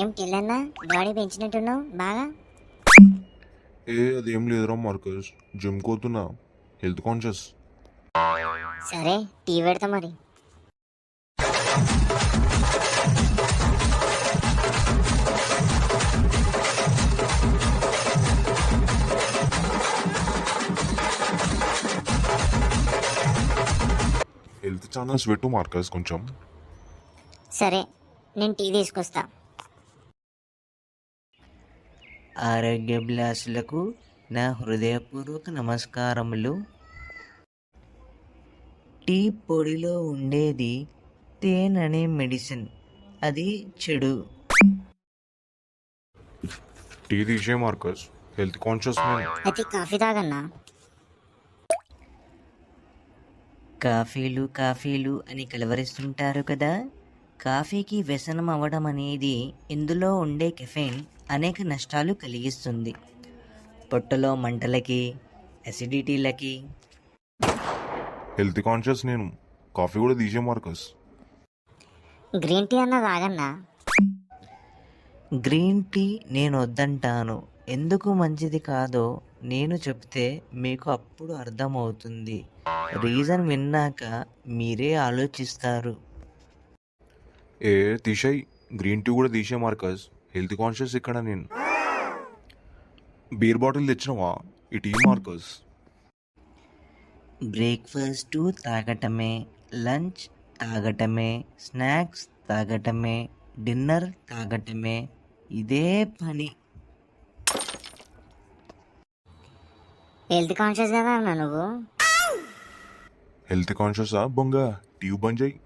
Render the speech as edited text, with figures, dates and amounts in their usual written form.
ఏం తెల్లన్నా బాడీ పెంచినట్టున్నావు బాగా. అదేం లేదురా మార్కస్, జిమ్ కోతున్నా, హెల్త్ కాన్షియస్. సరే టీ పెడతా మరి. హెల్త్ ఛానల్స్ పెట్టు మార్కస్ కొంచెం. సరే నేను టీ తీసుకొస్తా. ఆరోగ్యాభిలాషులకు నా హృదయపూర్వక నమస్కారములు. టీ పొడిలో ఉండేది తేననే మెడిసిన్, అది చెడు. టీ తీసే మార్కస్, హెల్త్ కాన్షియస్ అయితే కాఫీ తాగన్నా. కాఫీలు అని కలవరిస్తుంటారు కదా. కాఫీకి వ్యసనం అవ్వడం అనేది ఇందులో ఉండే కెఫెయిన్ అనేక నష్టాలు కలిగిస్తుంది. పొట్టలో మంటలకి, అసిడిటీలకి. హెల్త్ కాన్షియస్ నేను, కాఫీ కూడా తీసే మార్కస్. గ్రీన్ టీ అన్నా తాగన్నా. గ్రీన్ టీ నేను వద్దంటాను. ఎందుకు మంచిది కాదో నేను చెప్తే మీకు అప్పుడు అర్థమవుతుంది. రీజన్ విన్నాక మీరే ఆలోచిస్తారు. తీసేయి, గ్రీన్ టీ కూడా తీసే మార్కస్. హెల్త్ కాన్షియస్ ఇక్కడ నేను. బీర్ బాటిల్ తెచ్చినవా? ఈ టీ మార్కస్. బ్రేక్ఫాస్ట్ తాగటమే, లంచ్ తాగటమే, స్నాక్స్ తాగటమే, డిన్నర్ తాగటమే, ఇదే పని. హెల్త్ కాన్షియస్ కదా అన్నా నువ్వు. హెల్త్ కాన్షియసా బొంగ, టీ బంద్ చేయి.